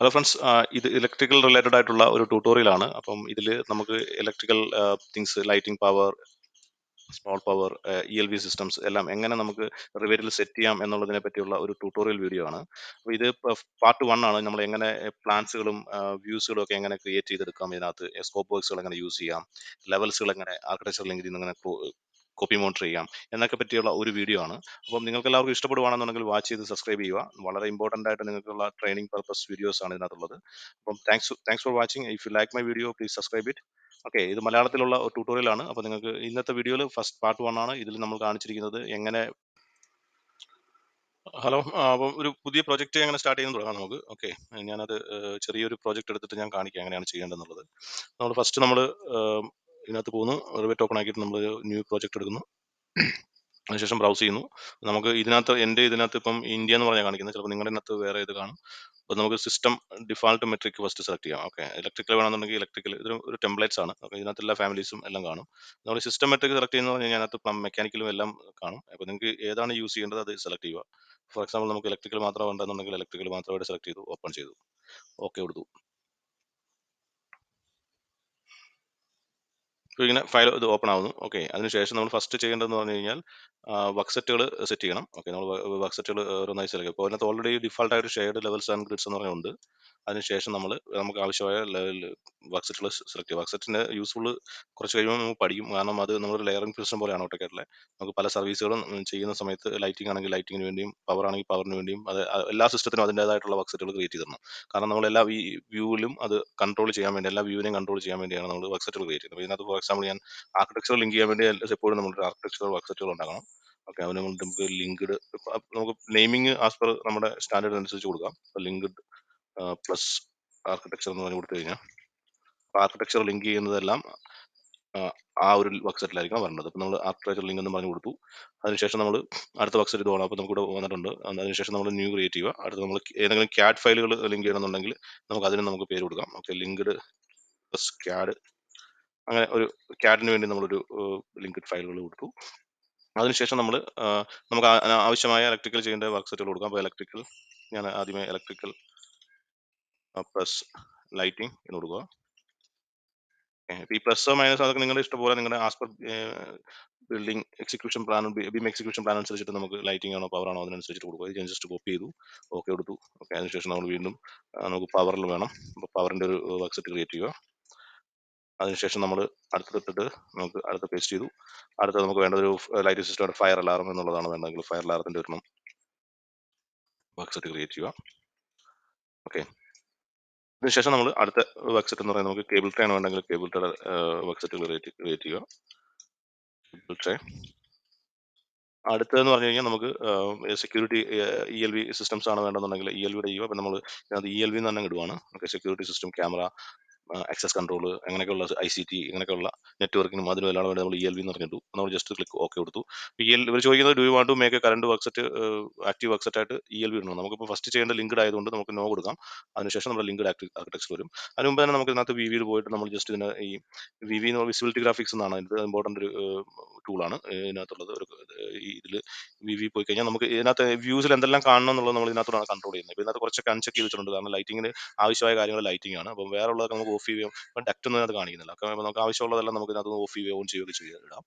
Hello friends, ഇത് electrical related ആയിട്ടുള്ള ഒരു ട്യൂട്ടോറിയൽ ആണ്. അപ്പം ഇതിൽ നമുക്ക് electrical things, lighting power, small power, ELV systems എല്ലാം എങ്ങനെ നമുക്ക് റിവേറ്റിൽ സെറ്റ് ചെയ്യാം എന്നുള്ളതിനെ പറ്റിയുള്ള ഒരു ട്യൂട്ടോറിയൽ വീഡിയോ ആണ്. അപ്പോൾ ഇത് പാർട്ട് 1 ആണ്. നമ്മൾ എങ്ങനെ പ്ലാൻസുകളും വ്യൂസുകളും ഒക്കെ എങ്ങനെ ക്രിയേറ്റ് ചെയ്തെടുക്കാം, ഇതിനകത്ത് സ്കോപ്പ് വർക്ക്സുകൾ എങ്ങനെ യൂസ് ചെയ്യാം, ലെവൽസുകൾ എങ്ങനെ ആർക്കിടെക്ചർ ലിങ്കിൽ നിന്ന് എങ്ങനെ കോപ്പി മോണിറ്റർ ചെയ്യാം എന്നൊക്കെ പറ്റിയുള്ള ഒരു വീഡിയോ ആണ്. അപ്പം നിങ്ങൾക്ക് എല്ലാവർക്കും ഇഷ്ടപ്പെടുവാണെന്നുണ്ടെങ്കിൽ വാച്ച് ചെയ്ത് സബ്സ്ക്രൈബ് ചെയ്യുക. വളരെ ഇമ്പോർട്ടൻ്റ് ആയിട്ട് നിങ്ങൾക്കുള്ള ട്രെയിനിങ് പർപ്പസ് വീഡിയോസ് ആണ് ഇതിനകത്തുള്ളത്. അപ്പം thanks for watching. If you like my video please subscribe it. Okay, ഇത് മലയാളത്തിലുള്ള ഒരു ട്യൂട്ടോറിയൽ ആണ്. അപ്പോൾ നിങ്ങൾക്ക് ഇന്നത്തെ വീഡിയോയിൽ ഫസ്റ്റ് പാർട്ട് 1 ആണ്. ഇതിൽ നമ്മൾ കാണിച്ചിരിക്കുന്നത് എങ്ങനെ ഹലോ, അപ്പം ഒരു പുതിയ പ്രോജക്റ്റ് എങ്ങനെ സ്റ്റാർട്ട് ചെയ്യുന്നത് തുടങ്ങാം നമുക്ക്. ഓക്കെ, ഞാനത് ചെറിയൊരു പ്രോജക്റ്റ് എടുത്തിട്ട് ഞാൻ കാണിക്കാം എങ്ങനെയാണ് ചെയ്യേണ്ടതെന്നുള്ളത്. നമ്മൾ ഇതിനകത്ത് പോകുന്നു, റിവറ്റ് ഓപ്പൺ ആക്കിയിട്ട് നമ്മൾ ന്യൂ പ്രോജക്റ്റ് എടുക്കുന്നു. അതിനുശേഷം ബ്രൗസ് ചെയ്യുന്നു. നമുക്ക് ഇതിനകത്ത് ഇപ്പം ഇന്ത്യ എന്ന് പറഞ്ഞാൽ കാണിക്കുന്നത്, ചിലപ്പോൾ നിങ്ങളുടെ ഇതിനകത്ത് വേറെ ഇത് കാണും. അപ്പോൾ നമുക്ക് system default metric first select ചെയ്യാം. ഓക്കെ, ഇലക്ട്രിക്കൽ വേണമെന്നുണ്ടെങ്കിൽ ഇലക്ട്രിക്കൽ, ഒരു ടെംപ്ലേറ്റ്സ് ആണ്. അപ്പോൾ ഇതിനകത്ത് എല്ലാ ഫാമിലീസും എല്ലാം കാണും. നമ്മൾ സിസ്റ്റം മെട്രിക് സെലക്ട് ചെയ്യുന്നത് പറഞ്ഞാൽ അതിനകത്ത് മെക്കാനിക്കലും എല്ലാം കാണും. അപ്പോൾ നിങ്ങൾക്ക് ഏതാണ് യൂസ് ചെയ്യേണ്ടത് അത് സെലക്ട് ചെയ്യുക. ഫോർ എക്സാമ്പിൾ നമുക്ക് ഇലക്ട്രിക്കൽ മാത്രം ഉണ്ടെന്നുണ്ടെങ്കിൽ ഇലക്ട്രിക്കൽ മാത്രമായിട്ട് സെലക്ട് ചെയ്തു, ഓപ്പൺ ചെയ്തു, ഓക്കെ കൊടുത്തു. അപ്പോൾ ഇങ്ങനെ ഫയൽ ഇത് ഓപ്പൺ ആവുന്നു. ഓക്കെ, അതിനുശേഷം നമ്മൾ ഫസ്റ്റ് ചെയ്യേണ്ടതെന്ന് പറഞ്ഞു കഴിഞ്ഞാൽ വർക്ക് സെറ്റുകൾ സെറ്റ് ചെയ്യണം. ഓക്കെ, നമ്മൾ വർക്ക് സെറ്റുകൾ ഓരോന്നായി സെലക്ട് ചെയ്യും. അപ്പോൾ അതിനകത്ത് ഓൾറെഡി ഡിഫാൾട്ട് ആയിട്ട് ഷെയർഡ് ലെവൽസ് ആൻഡ് ഗ്രിഡ്സ് എന്ന് പറയുന്നുണ്ട്. അതിനുശേഷം നമുക്ക് ആവശ്യമായ വർക്ക് സെറ്റുകൾ സെലക്ട് ചെയ്യും. വർക്ക് സെറ്റിൻ്റെ യൂസ്ഫുൾ കുറച്ച് കഴിയുമ്പോൾ നമുക്ക് പഠിക്കും. കാരണം അത് നമ്മളൊരു ലെയറിംഗ് സിസ്റ്റം പോലെയാണ് ഓട്ടോക്കാഡിലെ. നമുക്ക് പല സർവീസുകളും ചെയ്യുന്ന സമയത്ത് ലൈറ്റിംഗ് ആണെങ്കിൽ ലൈറ്റിങ്ങിന് വേണ്ടിയും, പവർ ആണെങ്കിൽ പവറിന് വേണ്ടിയും, എല്ലാ സിസ്റ്റത്തിനും അതിൻ്റേതായിട്ടുള്ള വർക്ക് സെറ്റുകൾ ക്രിയേറ്റ് ചെയ്ത് തരണം. കാരണം നമ്മൾ എല്ലാ വ്യൂവിലും അത് കൺട്രോൾ ചെയ്യാൻ വേണ്ടി, എല്ലാ വ്യൂവിനെയും കൺട്രോൾ ചെയ്യാൻ വേണ്ടിയാണ് നമ്മൾ വർക്ക് സെറ്റുകൾ ക്രിയേറ്റ് ചെയ്യുന്നത്. ഇതിനകത്ത് ഫോർ എക്സാമ്പിൾ ഞാൻ ആർക്കിടെക്ചർ ലിങ്ക് ചെയ്യാൻ വേണ്ടി എപ്പോഴും നമ്മൾ ആർക്കിടെക്ചർ വർക്ക് സെറ്റുകൾ ഉണ്ടാക്കണം. ഓക്കെ, അതിന് വേണ്ടി നമുക്ക് ലിങ്ക്ഡ്, നമുക്ക് നെയിമിംഗ് ആസ് പെർ നമ്മുടെ സ്റ്റാൻഡേർഡ് അനുസരിച്ച് കൊടുക്കാം. ലിങ്ക്ഡ് പ്ലസ് ആർക്കിടെക്ചർ എന്ന് പറഞ്ഞ് കൊടുത്തു കഴിഞ്ഞാൽ ആർക്കിടെക്ചർ ലിങ്ക് ചെയ്യുന്നതെല്ലാം ആ ഒരു വർക്ക് സെറ്റിലായിരിക്കണം വരേണ്ടത്. അപ്പോൾ നമ്മൾ ആർക്കിടെക്ചർ ലിങ്ക് എന്ന് പറഞ്ഞ് കൊടുത്തു. അതിനുശേഷം നമ്മൾ അടുത്ത വർക്ക് സെറ്റ് തോന്നാം. അപ്പോൾ നമുക്ക് ഇവിടെ വന്നിട്ടുണ്ട്. അതിനുശേഷം നമ്മൾ ന്യൂ ക്രിയേറ്റ് ചെയ്യുക. അടുത്ത് നമ്മൾ ഏതെങ്കിലും CAD ഫയലുകൾ ലിങ്ക് ചെയ്യണമെന്നുണ്ടെങ്കിൽ നമുക്ക് പേര് കൊടുക്കാം. ഓക്കെ, ലിങ്ക്ഡ് പ്ലസ് CAD, അങ്ങനെ ഒരു CAD-ന് വേണ്ടി നമ്മളൊരു ലിങ്ക്ഡ് ഫയലുകൾ കൊടുത്തു. അതിനുശേഷം നമുക്ക് ആവശ്യമായ ഇലക്ട്രിക്കൽ ചെയ്യേണ്ട വർക്ക് സെറ്റുകൾ കൊടുക്കാം. അപ്പോൾ ഞാൻ ആദ്യമേ ഇലക്ട്രിക്കൽ പ്ലസ് ലൈറ്റിംഗ് എന്ന് കൊടുക്കുക. ഈ പ്ലസ് മൈനസ് അതൊക്കെ നിങ്ങളുടെ ഇഷ്ടംപോലെ, നിങ്ങളുടെ as per building execution plan, BHIM execution plan അനുസരിച്ചിട്ട് നമുക്ക് ലൈറ്റിംഗ് ആണോ പവർ ആണോ അതിനനുസരിച്ചിട്ട് കൊടുക്കുക. ഇത് ഞാൻ ജസ്റ്റ് കോപ്പി ചെയ്തു, ഓക്കെ കൊടുത്തു. ഓക്കെ, അതിനുശേഷം നമ്മൾ വീണ്ടും നമുക്ക് പവറിൽ വേണം. അപ്പോൾ പവറിൻ്റെ ഒരു വർക്ക് സെറ്റ് ക്രിയേറ്റ് ചെയ്യുക. അതിനുശേഷം നമ്മൾ അടുത്തിട്ടിട്ട് നമുക്ക് അടുത്ത പേസ്റ്റ് ചെയ്തു. അടുത്ത നമുക്ക് വേണ്ട ഒരു ലൈറ്റ് സിസ്റ്റം ഫയർ അലാറം എന്നുള്ളതാണ് വേണ്ടതെങ്കിൽ ഫയർ അലാറത്തിൻ്റെ ഒരു വർക്ക് സെറ്റ് ക്രിയേറ്റ് ചെയ്യുക. ഓക്കെ, അതിനുശേഷം നമ്മൾ അടുത്ത വർക്ക് സെറ്റ് എന്ന് പറയുന്നത് നമുക്ക് കേബിൾ ട്രേ ആണ് വേണ്ടെങ്കിൽ cable tray work set create ചെയ്യുക. കേബിൾ ട്രേ അടുത്തതെന്ന് പറഞ്ഞു കഴിഞ്ഞാൽ നമുക്ക് സെക്യൂരിറ്റി ELV സിസ്റ്റംസ് ആണ് വേണ്ടെന്നുണ്ടെങ്കിൽ ELVയുടെ ചെയ്യുക. അപ്പം നമ്മൾ അത് ELV എന്ന് തന്നെ ഇടുവാണ്. Okay, security system, camera, access control, അങ്ങനെയൊക്കെയുള്ള ICT, ഇങ്ങനെയൊക്കെയുള്ള നെറ്റ്വർക്കിനും അതിനും എല്ലാം വേണ്ടി നമ്മൾ ELV എന്ന് പറഞ്ഞിട്ടു. നമ്മൾ ജസ്റ്റ് ക്ലിക്ക് ഓക്കെ കൊടുത്തു. ഇവർ ചോദിക്കുന്നത് do you want to make a current work set active work set ആയിട്ട് ELV ഇടണം. നമുക്കിപ്പോൾ ഫസ്റ്റ് ചെയ്യേണ്ട ലിങ്ക്ഡ് ആയതുകൊണ്ട് നമുക്ക് നോ കൊടുക്കാം. അതിനുശേഷം നമ്മുടെ ലിങ്ക്ഡ് ആർക്കിടെക്ചർ വരും. അതിന് മുമ്പ് തന്നെ നമുക്ക് ഇതിനകത്ത് VV പോയിട്ട് നമ്മൾ ജസ്റ്റ് ഇതിന് ഈ VV എന്ന് വിസിബിലിറ്റി ഗ്രാഫിക്സ് എന്നാണ് ഇത് ഇമ്പോർട്ടൻ്റ് ഒരു ടൂളാണ് ഇതിനകത്തുള്ളത്. ഇതിൽ VV പോയി കഴിഞ്ഞാൽ നമുക്ക് ഇതിനകത്ത് വ്യൂസിൽ എന്തെല്ലാം കാണണം എന്നുള്ളത് നമ്മൾ ഇതിനകത്തോടാണ് കൺട്രോൾ ചെയ്യുന്നത്. ഇപ്പോൾ ഇതിനകത്ത് കുറച്ചൊക്കെ അൺചെക്ക് ചെയ്ത് വെച്ചിട്ടുണ്ട്. കാരണം ലൈറ്റിങ്ങിന് ആവശ്യമായ കാര്യങ്ങൾ ലൈറ്റിംഗ് ആണ്. അപ്പം വേറെ ഉള്ളതൊക്കെ നമുക്ക് ഓഫ് ചെയ്യുകയും, ഇപ്പം ഡക്റ്റ് ഒന്നും അതിനകത്ത് കാണിക്കുന്നില്ല. അപ്പോൾ നമുക്ക് ആവശ്യമുള്ളതെല്ലാം നമുക്ക് ഇതിനകത്ത് ഓഫ് ചെയ്യുകയോ ഓൺ ചെയ്യുകയോ ചെയ്തിടാം.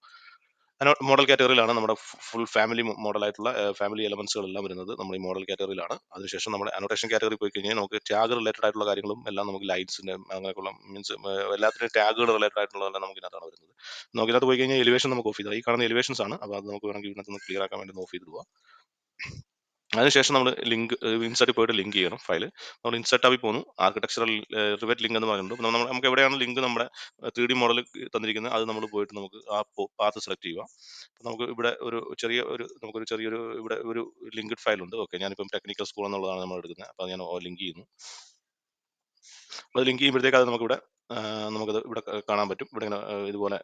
മോഡൽ കാറ്റഗറിയിലാണ് നമ്മുടെ ഫുൾ ഫാമിലി മോഡലായിട്ടുള്ള ഫാമിലി എലമെന്റ്സുകളെല്ലാം വരുന്നത്. നമ്മൾ ഈ മോഡൽ കാറ്റഗറിയിലാണ്. അതിനുശേഷം നമ്മുടെ അനോട്ടേഷൻ കാറ്റഗറി പോയി കഴിഞ്ഞാൽ നമുക്ക് ടാഗ് റിലേറ്റഡ് ആയിട്ടുള്ള കാര്യങ്ങളും എല്ലാം നമുക്ക് ലൈറ്റ്സിന്റെ അങ്ങനെയൊക്കെയുള്ള മീൻസ് എല്ലാത്തിനും ടാഗുകൾ റിലേറ്റഡ് ആയിട്ടുള്ളതെല്ലാം നമുക്ക് ഇതിനകത്താണ് വരുന്നത്. നമുക്ക് ഇതിനകത്ത് പോയി കഴിഞ്ഞാൽ എലിവേഷൻ നമുക്ക് ഓഫ് ചെയ്താൽ, ഈ കാണുന്ന എലിവേഷൻസ് ആണ്. അപ്പോൾ അത് നമുക്ക് വേണമെങ്കിൽ ഇതിനകത്ത് ക്ലിയർ ആക്കാൻ വേണ്ടി ഓഫ് ചെയ്ത് പോവാം. അതിനുശേഷം നമ്മൾ ഇൻസെർട്ടിൽ പോയിട്ട് ലിങ്ക് ചെയ്യണം ഫയൽ. നമ്മൾ ഇൻസെർട്ട് ആയി പോകുന്നു. ആർക്കിടെക്ചറൽ റിവറ്റ് ലിങ്ക് എന്ന് പറയുന്നുണ്ട്. നമുക്ക് എവിടെയാണ് ലിങ്ക് നമ്മുടെ 3D മോഡൽ തന്നിരിക്കുന്നത് അത് നമ്മൾ പോയിട്ട് നമുക്ക് ആ പാത്ത് സെലക്ട് ചെയ്യുക. നമുക്ക് ഇവിടെ നമുക്കൊരു ചെറിയൊരു ഇവിടെ ഒരു ലിങ്ക്ഡ് ഫയൽ ഉണ്ട്. ഓക്കെ, ഞാനിപ്പം ടെക്നിക്കൽ സ്കൂൾ എന്നുള്ളതാണ് നമ്മൾ എടുക്കുന്നത്. അപ്പോൾ ഞാൻ ലിങ്ക് ചെയ്യുന്നു. അത് ലിങ്ക് ചെയ്യുമ്പോഴത്തേക്ക് അത് നമുക്കത് ഇവിടെ കാണാൻ പറ്റും. ഇവിടെ ഇങ്ങനെ ഇതുപോലെ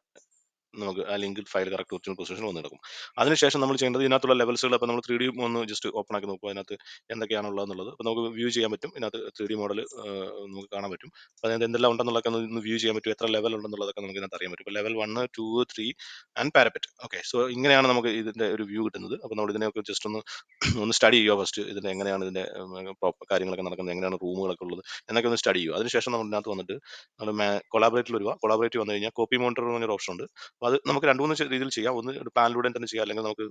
നമുക്ക് ആ ലിങ്ക് ഫയൽ കറക്റ്റ് ഒറിജിനൽ പൊസിഷനിൽ വന്ന് കിടക്കും. അതിനുശേഷം നമ്മൾ ചെയ്യേണ്ടത് ഇതിനകത്തുള്ള ലെവൽസുകൾ അപ്പോൾ നമ്മൾ 3D ഒന്ന് ജസ്റ്റ് ഓപ്പൺ ആക്കി നോക്കുക. അതിനകത്ത് എന്തൊക്കെയാണുള്ളതെന്നുള്ളത് അപ്പോൾ നമുക്ക് വ്യൂ ചെയ്യാൻ പറ്റും. ഇതിനകത്ത് 3D മോഡൽ നമുക്ക് കാണാൻ പറ്റും. അപ്പോൾ അതിനകത്ത് എന്തെല്ലാം ഉണ്ടെന്നുള്ളതൊക്കെ ഒന്ന് വ്യൂ ചെയ്യാൻ പറ്റും. എത്ര ലെവൽ ഉണ്ടെന്നുള്ളതൊക്കെ നമുക്ക് ഇതിനകത്ത് അറിയാൻ പറ്റും. ഇപ്പോൾ level 1, 2, 3 and parapet. Okay, so ഇങ്ങനെയാണ് നമുക്ക് ഇതിൻ്റെ ഒരു വ്യൂ കിട്ടുന്നത്. അപ്പോൾ നമ്മൾ ഇതിനെയൊക്കെ ജസ്റ്റ് ഒന്ന് സ്റ്റഡി ചെയ്യുക ഫസ്റ്റ്. ഇതിൻ്റെ എങ്ങനെയാണ് ഇതിൻ്റെ കാര്യങ്ങളൊക്കെ നടക്കുന്നത്, എങ്ങനെയാണ് റൂമുകളൊക്കെ ഉള്ളത് എന്നൊക്കെ ഒന്ന് സ്റ്റഡി ചെയ്യുക. അതിനുശേഷം നമ്മൾ ഇതിനകത്ത് വന്നിട്ട് നമ്മൾ കൊളാബറേറ്റിൽ വരിക. കൊളാബറേറ്റ് വന്നു കഴിഞ്ഞാൽ കോപ്പി മോണിറ്റർ എന്ന് പറഞ്ഞൊരു ഓപ്ഷൻ ഉണ്ട്. അപ്പോൾ അത് നമുക്ക് രണ്ട് മൂന്ന് രീതിയിൽ ചെയ്യാം. ഒന്ന് ഒരു പ്ലാനിലൂടെ തന്നെ ചെയ്യാം, അല്ലെങ്കിൽ നമുക്ക്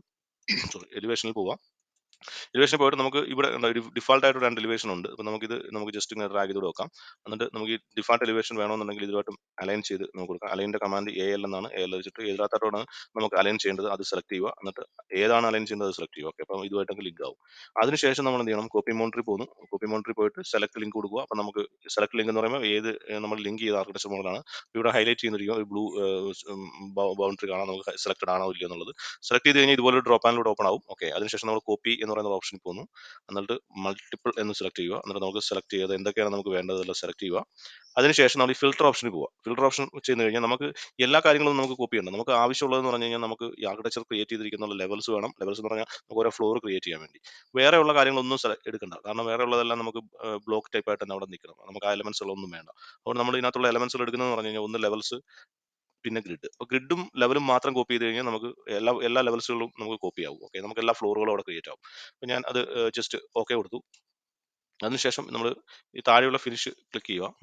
സോറി എലിവേഷനിൽ പോവാം. എലിവേഷനിൽ പോയിട്ട് നമുക്ക് ഇവിടെ ഒരു ഡിഫാൾട്ട് ആയിട്ട് രണ്ട് എലിവേഷൻ ഉണ്ട്. അപ്പോൾ നമുക്ക് ജസ്റ്റ് ഇങ്ങനെ ഡ്രാഗ് ചെയ്ത് വെക്കാം. എന്നിട്ട് നമുക്ക് ഈ ഡിഫാൾട്ട് എലിവേഷൻ വേണമെന്നുണ്ടെങ്കിൽ ഇതുമായിട്ട് അലൈൻ ചെയ്ത് നമുക്ക് കൊടുക്കാം. അലൈൻ്റെ കമാൻഡ് AL എന്നാണ്. AL വെച്ചിട്ട് ഏതിനകത്തോടാണ് നമുക്ക് അലൈൻ ചെയ്യേണ്ടത് അത് സെലക്ട് ചെയ്യുക. എന്നിട്ട് ഏതാണ് അലൈൻ ചെയ്യേണ്ടത് അത് സെലക്ട് ചെയ്യുക. ഓക്കെ, അപ്പോൾ ഇതുമായിട്ടൊക്കെ ലിങ്ക് ആവും. അതിനുശേഷം നമ്മൾ എന്ത് ചെയ്യണം, കോപ്പി മോണിറ്ററിൽ പോകുന്നു. കോപ്പി മോണിറ്ററിൽ പോയിട്ട് സെലക്ട് ലിങ്ക് കൊടുക്കുക. അപ്പോൾ നമുക്ക് സെലക്ട് ലിങ്ക് എന്ന് പറയുമ്പോൾ നമ്മൾ ലിങ്ക് ചെയ്ത ആർക്കിടെക്ചർ മോഡലാണ്. ഇവിടെ ഹൈലൈറ്റ് ചെയ്യുന്നിരിക്കും ഒരു ബ്ലൂ ബൗണ്ടറി കാണാം, നമുക്ക് സെലക്ടഡ് ആണോ ഇല്ലയോ എന്നുള്ളത്. സെലക്ട് ചെയ്ത് കഴിഞ്ഞാൽ ഇതുപോലെ ഡ്രോപ്പ് ആൻഡ് ഓപ്പൺ ആവും. ഓക്കെ, അതിനുശേഷം നമ്മൾ കോപ്പി എന്ന് പറയുന്ന ഓപ്ഷനിൽ പോകുന്നു. എന്നിട്ട് മൾട്ടിപ്പിൾ എന്ന് സെലക്ട് ചെയ്യുക. എന്നിട്ട് നമുക്ക് സെലക്ട് ചെയ്ത് എന്തൊക്കെയാണ് നമുക്ക് വേണ്ടതെല്ലാം സെലക്ട് ചെയ്യുക. അതിനുശേഷം നമ്മൾ ഈ ഫിൽട്ടർ ഓപ്ഷനിൽ പോവുക. ഫിൽട്ടർ ഓപ്ഷൻ ചെയ്ത് കഴിഞ്ഞാൽ നമുക്ക് എല്ലാ കാര്യങ്ങളും നമുക്ക് കോപ്പി ചെയ്യണം. നമുക്ക് ആവശ്യമുള്ളതെന്ന് പറഞ്ഞു കഴിഞ്ഞാൽ നമുക്ക് ഈ ആർക്കിടെക്ചർ ക്രിയേറ്റ് ചെയ്തിരിക്കുന്ന ലെവൽസ് വേണം. ലെവൽസ് എന്ന് പറഞ്ഞാൽ നമുക്ക് ഓരോ ഫ്ലോർ ക്രിയേറ്റ് ചെയ്യാൻ വേണ്ടി വേറെയുള്ള കാര്യങ്ങളൊന്നും എടുക്കണ്ട. കാരണം വേറെ ഉള്ളതെല്ലാം നമുക്ക് ബ്ലോക്ക് ടൈപ്പ് ആയിട്ട് തന്നെ അവിടെ നിൽക്കണം. നമുക്ക് ആ എലമെന്റ്സുകളൊന്നും വേണ്ട. അതുകൊണ്ട് നമ്മൾ ഇതിനകത്തുള്ള എലമെന്റ്സുകൾ എടുക്കുന്നതെന്ന് പറഞ്ഞു കഴിഞ്ഞാൽ ഒന്ന് ലെവൽസ്, പിന്നെ ഗ്രിഡ്. അപ്പോൾ ഗ്രിഡും ലെവലും മാത്രം കോപ്പി ചെയ്ത് കഴിഞ്ഞാൽ നമുക്ക് എല്ലാ ലെവൽസുകളും നമുക്ക് കോപ്പി ആവും. ഓക്കെ, നമുക്ക് എല്ലാ ഫ്ലോറുകളും അവിടെ ക്രിയേറ്റ് ആവും. അപ്പോൾ ഞാൻ അത് ജസ്റ്റ് ഓക്കെ കൊടുത്തു. അതിനുശേഷം നമ്മൾ ഈ താഴെയുള്ള ഫിനിഷ് ക്ലിക്ക് ചെയ്യുക.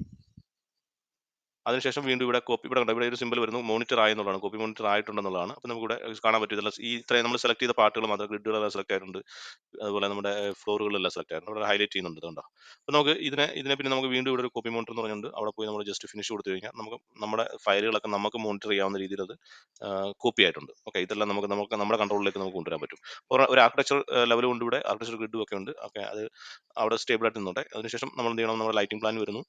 അതിനുശേഷം വീണ്ടും ഇവിടെ കോപ്പി, ഇവിടെ കണ്ടോ, ഇവിടെ ഒരു സിമ്പിൾ വരുന്നു, മോണിറ്റർ ആയെന്നുള്ളതാണ്. കോപ്പി മോണിറ്റർ ആയിട്ടുണ്ടെന്നുള്ളതാണ്. അപ്പോൾ നമുക്കിവിടെ കാണാൻ പറ്റും ഇതെല്ലാം ഈ ഇത്രയും നമ്മൾ സെലക്ട് ചെയ്ത പാർട്ടുകൾ മാത്രം, ഗ്രിഡുകളെല്ലാം സെലക്ട് ആയിട്ടുണ്ട്. അതുപോലെ നമ്മുടെ ഫ്ലോറുകളെല്ലാം സെലക്ട് ആയിട്ടുണ്ട്. ഇവിടെ ഹൈലൈറ്റ് ചെയ്യുന്നുണ്ട്, ഇതുണ്ടോ. അപ്പോൾ നമുക്ക് ഇതിനെ പിന്നെ നമുക്ക് വീണ്ടും ഇവിടെ ഒരു കോപ്പി മോണിറ്റർ എന്ന് പറഞ്ഞുകൊണ്ട് അവിടെ പോയി നമ്മൾ ജസ്റ്റ് ഫിനിഷ് കൊടുത്തു കഴിഞ്ഞാൽ നമുക്ക് നമ്മുടെ ഫയലുകളൊക്കെ നമുക്ക് മോണിറ്റർ ചെയ്യാവുന്ന രീതിയിൽ അത് കോപ്പി ആയിട്ടുണ്ട്. ഓക്കെ, ഇതെല്ലാം നമുക്ക് നമ്മുടെ കൺട്രോളിലേക്ക് നമുക്ക് കൊണ്ടുവരാൻ പറ്റും. ഒരു ആർക്കിടെക്ചർ ലെവൽ കൊണ്ട് ഇവിടെ ആർക്കിടെക്ചർ ഗ്രിഡും ഒക്കെ ഉണ്ട്. ഓക്കെ, അത് അവിടെ സ്റ്റേബിൾ ആയിട്ട് നിന്നോട്ടെ. അതിനുശേഷം നമ്മൾ എന്ത് ചെയ്യണം, നമ്മുടെ ലൈറ്റിംഗ് പ്ലാൻ വരുന്നു.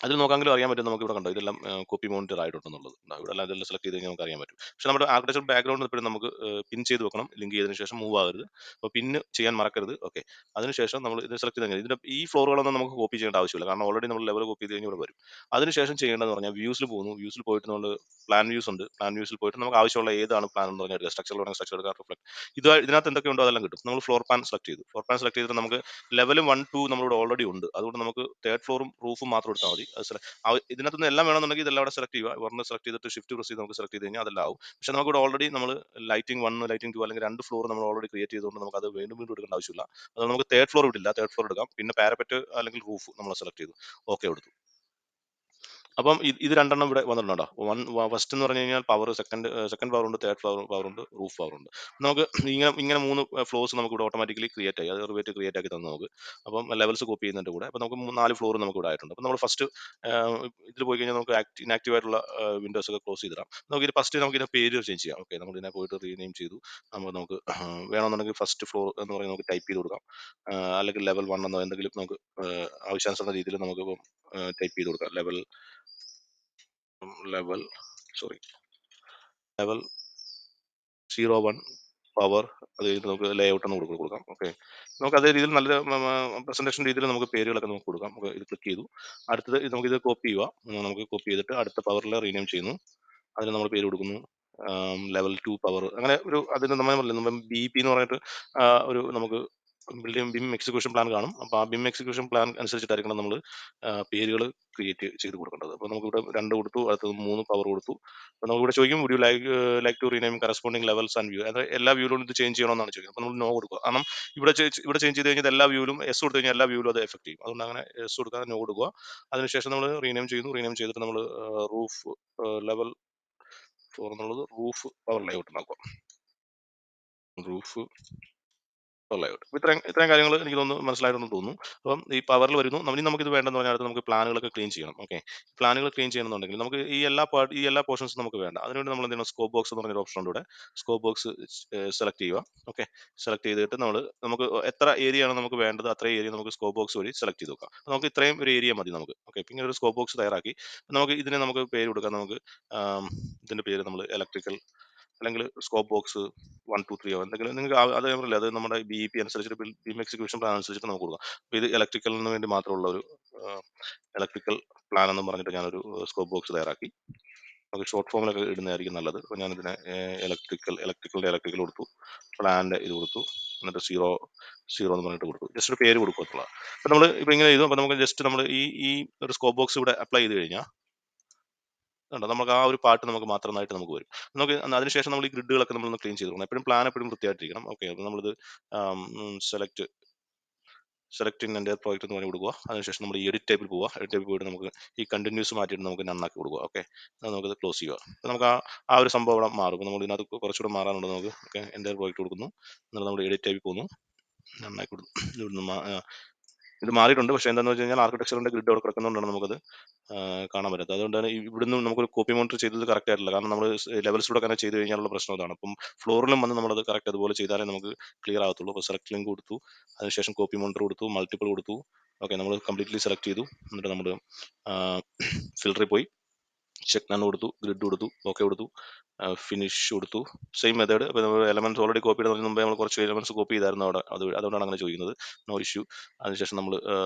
അതിൽ നോക്കാമെങ്കിലും അറിയാൻ പറ്റും, നമുക്ക് ഇവിടെ കണ്ടോ ഇതെല്ലാം കോപ്പി മോണിറ്റർ ആയിട്ടുണ്ടെന്നുള്ളത്. ഇവിടെ എല്ലാം ഇതെല്ലാം സെലക്ട് ചെയ്ത് കഴിഞ്ഞാൽ നമുക്ക് അറിയാൻ പറ്റും. പക്ഷേ നമ്മുടെ ആർക്കിടെക്ചർ ബാക്ക്ഗ്രൗണ്ട് എപ്പോഴും നമുക്ക് പിൻ ചെയ്ത് വെക്കണം. ലിങ്ക് ചെയ്തതിനു ശേഷം മൂവ് ആകരുത്. അപ്പോൾ പിന്ന് ചെയ്യാൻ മറക്കരുത്. ഓക്കെ, അതിനുശേഷം നമ്മൾ ഇത് സെലക്ട് ചെയ്ത് കഴിഞ്ഞാൽ ഇതിന്റെ ഈ ഫ്ലോറുകളൊന്നും നമുക്ക് കോപ്പി ചെയ്യേണ്ട ആവശ്യമില്ല. കാരണം ഓൾറെഡി നമ്മൾ ലെവൽ കോപ്പി ചെയ്ത് കഴിഞ്ഞാൽ ഇവിടെ വരും. അതിനുശേഷം ചെയ്യേണ്ടതെന്ന് പറഞ്ഞാൽ വ്യൂസിൽ പോകുന്നു. വ്യൂസിൽ പോയിട്ട് നമ്മൾ പ്ലാൻ വ്യൂസ് ഉണ്ട്. പ്ലാൻ വ്യൂസിൽ പോയിട്ട് നമുക്ക് ആവശ്യമുള്ള ഏതാണ് പ്ലാൻ എന്ന് പറഞ്ഞാൽ സ്ട്രക്ചർ വേണമെങ്കിൽ സ്ട്രക്ചർ എടുക്കാം. റിഫ്ലക്ട് ഇതിനകത്ത് എന്തൊക്കെയുണ്ടോ അതെല്ലാം കിട്ടും. നമ്മൾ ഫ്ലോർ പ്ലാൻ സെലക്ട് ചെയ്തു. ഫ്ലോർ പ്ലാൻ സെലക്ട് ചെയ്തിട്ട് നമുക്ക് ലെവലും 1, 2 നമ്മളിവിടെ ഓൾറെഡി ഉണ്ട്. അതുകൊണ്ട് നമുക്ക് തേർഡ് ഫ്ലോറും റൂഫും മാത്രം എടുത്താൽ മതി. ഇതിനകത്തുനിന്ന് എല്ലാം വേണമെന്നുണ്ടെങ്കിൽ ഇതെല്ലാം അവിടെ സെലക്ട് ചെയ്യുക. ഒരെണ്ണം സെലക്ട് ചെയ്തിട്ട് ഷിഫ്റ്റ് പ്രസ് ചെയ്ത് നമുക്ക് സെലക്ട് ചെയ്ത് കഴിഞ്ഞാൽ അതെല്ലാം ആവും. പക്ഷേ നമുക്കിവിടെ ഓൾറെഡി നമ്മൾ ലൈറ്റിംഗ് 1, ലൈറ്റിംഗ് 2 അല്ലെങ്കിൽ 2 ഫ്ലോർ നമ്മൾ ഓൾറെഡി ക്രിയേറ്റ് ചെയ്തുകൊണ്ട് നമുക്ക് അത് വീണ്ടും വീണ്ടും എടുക്കേണ്ട ആവശ്യമില്ല. അതുകൊണ്ട് നമുക്ക് തേർഡ് ഫ്ലോർ ഇടില്ല, തേർഡ് ഫ്ലോർ എടുക്കാം. പിന്നെ പാരപ്പറ്റ് അല്ലെങ്കിൽ റൂഫ് നമ്മൾ സെലക്ട് ചെയ്തു, ഓക്കെ കൊടുത്തു. അപ്പം ഇത് രണ്ടെണ്ണം ഇവിടെ വന്നിട്ടുണ്ടോ. ഫസ്റ്റ് എന്ന് പറഞ്ഞു കഴിഞ്ഞാൽ പവർ, സെക്കൻഡ് പവർ ഉണ്ട്, തേർഡ് പവർ ഉണ്ട്, റൂഫ് പവർ ഉണ്ട്. നമുക്ക് ഇങ്ങനെ മൂന്ന് ഫ്ലോർസ് നമുക്ക് ഇവിടെ ഓട്ടോമാറ്റിക്കലി ക്രിയേറ്റ് ആയി, അത് റിവേറ്റ് ക്രിയേറ്റ് ആക്കി തന്നു നമുക്ക്. അപ്പം ലെവൽസ് കോപ്പി ചെയ്യുന്നതിന്റെ കൂടെ അപ്പോൾ നമുക്ക് 4 ഫ്ലോർ നമുക്ക് ഇവിടെ ആയിട്ടുണ്ട്. അപ്പോൾ നമ്മൾ ഫസ്റ്റ് ഇതിൽ പോയി കഴിഞ്ഞാൽ നമുക്ക് ഇനാക്റ്റീവ് ആയിട്ടുള്ള വിൻഡോസ് ഒക്കെ ക്ലോസ് ചെയ്തിടാം. നമുക്ക് ഇത് ഫസ്റ്റ് നമുക്ക് ഇതിന്റെ പേര് ചേഞ്ച് ചെയ്യാം. ഓക്കെ, നമ്മൾ ഇതിനെ പോയിട്ട് റീനെയിം ചെയ്തു. നമുക്ക് വേണമെന്നുണ്ടെങ്കിൽ ഫസ്റ്റ് ഫ്ലോർ എന്ന് പറയുന്നത് നമുക്ക് ടൈപ്പ് ചെയ്ത് കൊടുക്കാം. അല്ലെങ്കിൽ ലെവൽ 1 എന്നോ എന്തെങ്കിലും നമുക്ക് ആവശ്യാനുസരണ രീതിയിൽ നമുക്ക് ടൈപ്പ് ചെയ്ത് കൊടുക്കാം. ലെവൽ സോറി ലെവൽ 01 പവർ, അത് കഴിഞ്ഞിട്ട് നമുക്ക് ലേ ഔട്ട് എന്ന് കൊടുക്കാം. ഓക്കെ, നമുക്ക് അതേ രീതിയിൽ നല്ല പ്രസന്റേഷൻ രീതിയിൽ നമുക്ക് പേരുകളൊക്കെ നമുക്ക് കൊടുക്കാം. നമുക്ക് ഇത് ക്ലിക്ക് ചെയ്തു. അടുത്തത് നമുക്കിത് കോപ്പി ചെയ്യുക. നമുക്ക് കോപ്പി ചെയ്തിട്ട് അടുത്ത പവറിൽ റീനെയിം ചെയ്യുന്നു. അതിന് നമ്മൾ പേര് കൊടുക്കുന്നു ലെവൽ 2 പവർ. അങ്ങനെ ഒരു അതിന് നമ്മൾ BP എന്ന് പറഞ്ഞിട്ട് ഒരു നമുക്ക് BIM എക്സിക്യൂഷൻ പ്ലാൻ കാണും. അപ്പോൾ ആ BIM എക്സിക്യൂഷൻ പ്ലാൻ അനുസരിച്ചിട്ടായിരിക്കണം നമ്മൾ പേരുകൾ ക്രിയേറ്റ് ചെയ്ത് കൊടുക്കേണ്ടത്. അപ്പോൾ നമുക്കിവിടെ 2 കൊടുത്തു, അടുത്തത് 3 പവർ കൊടുത്തു. അപ്പോൾ നമുക്കിവിടെ ചോദിക്കും would you like to rename corresponding levels and view, അതായത് എല്ലാ വ്യൂവിലും ഇത് ചേഞ്ച് ചെയ്യണമെന്നാണ് ചോദിക്കുന്നത്. അപ്പോൾ നമ്മൾ നോ കൊടുക്കുക. കാരണം ഇവിടെ ചേഞ്ച് ചെയ്ത് കഴിഞ്ഞാൽ എല്ലാ വ്യൂവിലും എസ് കൊടുത്തു കഴിഞ്ഞാൽ എല്ലാ വ്യൂവിലും അത് എഫക്ട് ചെയ്യും. അതുകൊണ്ട് അങ്ങനെ എസ് കൊടുക്കുക, നോ കൊടുക്കുക. അതിനുശേഷം നമ്മൾ റീനെയിം ചെയ്യുന്നു. റീനെയിം ചെയ്തിട്ട് നമ്മൾ റൂഫ് ലെവൽ 4 എന്നുള്ളത് റൂഫ് പവർ ലേഔട്ട് ഉണ്ടാക്കുക. Roof layout. ഇത്രയും കാര്യങ്ങൾ എനിക്ക് തോന്നുന്നു മനസ്സിലായിട്ടുണ്ടെന്ന് തോന്നുന്നു. അപ്പം ഈ പവറിൽ വരുന്നു. നമുക്കിത് വേണ്ടെന്ന് പറഞ്ഞാൽ അടുത്ത് നമുക്ക് പ്ലാനുകളൊക്കെ ക്ലീൻ ചെയ്യണം. ഓക്കെ, പ്ലാനുകൾ ക്ലീൻ ചെയ്യണമെന്നുണ്ടെങ്കിൽ നമുക്ക് ഈ എല്ലാ പോർഷൻസും നമുക്ക് വേണ്ട. അതിനുവേണ്ടി നമ്മൾ എന്ത് ചെയ്യണം, സ്കോപ്പ് ബോക്സ് എന്ന് പറഞ്ഞൊരു ഓപ്ഷൻ ഉണ്ട് ഇവിടെ. സ്കോപ്പ് ബോക്സ് സെലക്ട് ചെയ്യുക. ഓക്കെ, സെലക്ട് ചെയ്തിട്ട് നമുക്ക് എത്ര ഏരിയ ആണ് നമുക്ക് വേണ്ടത് അത്രയും ഏരിയ നമുക്ക് സ്കോപ്പ് ബോക്സ് വഴി സെലക്ട് ചെയ്ത് നോക്കാം. നമുക്ക് ഇത്രയും ഒരു ഏരിയ മതി നമുക്ക്. ഓക്കെ, പിന്നെ ഒരു സ്കോപ്പ് ബോക്സ് തയ്യാറാക്കി നമുക്ക് പേര് കൊടുക്കാം. നമുക്ക് ഇതിന്റെ പേര് നമ്മൾ ഇലക്ട്രിക്കൽ അല്ലെങ്കിൽ സ്കോപ്പ് ബോക്സ് 1, 2, 3 എന്തെങ്കിലും നിങ്ങൾക്ക് അതേപോലെ അത് നമ്മുടെ BEP അനുസരിച്ചിട്ട് BIM എക്സിക്യൂഷൻ പ്ലാൻ അനുസരിച്ചിട്ട് നമുക്ക് കൊടുക്കാം. അപ്പോൾ ഇത് ഇലക്ട്രിക്കലിന് വേണ്ടി മാത്രമുള്ള ഒരു ഇലക്ട്രിക്കൽ പ്ലാൻ എന്ന് പറഞ്ഞിട്ട് ഞാനൊരു സ്കോപ്പ് ബോക്സ് തയ്യാറാക്കി. നമുക്ക് ഷോർട്ട് ഫോമിലൊക്കെ ഇടുന്നതായിരിക്കും നല്ലത്. അപ്പോൾ ഞാനിതിനെ ഇലക്ട്രിക്കൽ കൊടുത്തു, പ്ലാൻ്റെ ഇത് കൊടുത്തു, എന്നിട്ട് സീറോ എന്ന് പറഞ്ഞിട്ട് കൊടുത്തു. ജസ്റ്റ് ഒരു പേര് കൊടുക്കുക എന്നുള്ളത്. അപ്പോൾ നമ്മൾ ഇപ്പോൾ ഇങ്ങനെ ചെയ്തു. അപ്പോൾ നമുക്ക് ജസ്റ്റ് നമ്മൾ ഈ ഒരു സ്കോപ്പ് ബോക്സ് ഇവിടെ അപ്ലൈ ചെയ്ത് കഴിഞ്ഞാൽ കണ്ടോ, നമുക്ക് ആ ഒരു പാർട്ട് നമുക്ക് മാത്രമായിട്ട് നമുക്ക് വരും. നമുക്ക് അതിനുശേഷം നമ്മൾ ഈ ഗ്രിഡുകളൊക്കെ നമ്മളൊന്ന് ക്ലീൻ ചെയ്ത് കൊടുക്കണം. എപ്പോഴും പ്ലാൻ എപ്പോഴും വൃത്തിയായിട്ടിരിക്കണം. ഓക്കെ, അപ്പോൾ നമ്മളിത് സെലക്ട് ഇൻ എൻ്റെ പ്രോജക്റ്റ് എന്ന് പറഞ്ഞ് കൊടുക്കുക. അതിനുശേഷം നമ്മൾ ഈ എഡിറ്റ് ടൈപ്പിൽ പോവുക. എഡിറ്റ് ടൈപ്പിൽ പോയിട്ട് നമുക്ക് ഈ കണ്ടിന്യൂസ് മാറ്റിയിട്ട് നമുക്ക് നന്നാക്കി കൊടുക്കുക. ഓക്കെ, അത് നമുക്കത് ക്ലോസ് ചെയ്യുക. അപ്പോൾ നമുക്ക് ആ ഒരു സംഭവം അവിടെ മാറും. അപ്പോൾ നമ്മൾ ഇതിനകത്ത് കുറച്ചുകൂടെ മാറാനുണ്ട് നമുക്ക്. ഓക്കെ, എൻ്റെ പ്രോജക്റ്റ് കൊടുക്കുന്നു, എന്നിട്ട് നമ്മൾ എഡിറ്റ് ടൈപ്പിൽ പോകുന്നു, നന്നാക്കി കൊടുക്കും. ഇത് മാറിയിട്ടുണ്ട്. പക്ഷേ എന്താണെന്ന് വെച്ച് കഴിഞ്ഞാൽ ആർക്കിടെക്ചറിൻ്റെ ഗ്രിഡ് അവിടെ കിടക്കുന്നതുകൊണ്ടാണ് നമുക്കത് കാണാൻ പറ്റാത്തത്. അതുകൊണ്ടാണ് ഇവിടുന്ന് നമുക്കൊരു കോപ്പി മോണിറ്റർ ചെയ്തത് കറക്റ്റ് ആയിട്ടില്ല. കാരണം നമ്മൾ ലെവൽസിലൂടെ അങ്ങനെ ചെയ്ത് കഴിഞ്ഞാലുള്ള പ്രശ്നം അതാണ്. അപ്പം ഫ്ലോറിലും വന്ന് നമ്മളത് കറക്റ്റ് അതുപോലെ ചെയ്താലേ നമുക്ക് ക്ലിയർ ആകത്തുള്ളൂ. അപ്പോൾ സെലക്ട് ലിങ്ക് കൊടുത്തു, അതിനുശേഷം കോപ്പി മോണിറ്റർ കൊടുത്തു, മൾട്ടിപ്പിൾ കൊടുത്തു. ഓക്കെ, നമ്മൾ കംപ്ലീറ്റ്ലി സെലക്ട് ചെയ്തു. എന്നിട്ട് നമ്മൾ ഫിൽറ്ററിൽ പോയി ചെക്ക് നൺ കൊടുത്തു, ഗ്രിഡ് കൊടുത്തു, ഓക്കെ കൊടുത്തു, ഫിനിഷ് കൊടുത്തു. Same method. അപ്പോൾ നമ്മൾ എലമെന്റ്സ് ഓൾറെഡി കോപ്പി ചെയ്യുന്നതിന് മുമ്പേ നമ്മൾ കുറച്ച് എലമെന്റ്സ് കോപ്പി ചെയ്തായിരുന്നു അവിടെ. അതുകൊണ്ടാണ് അങ്ങനെ ചോദിക്കുന്നത്. No issue. അതിനുശേഷം നമ്മൾ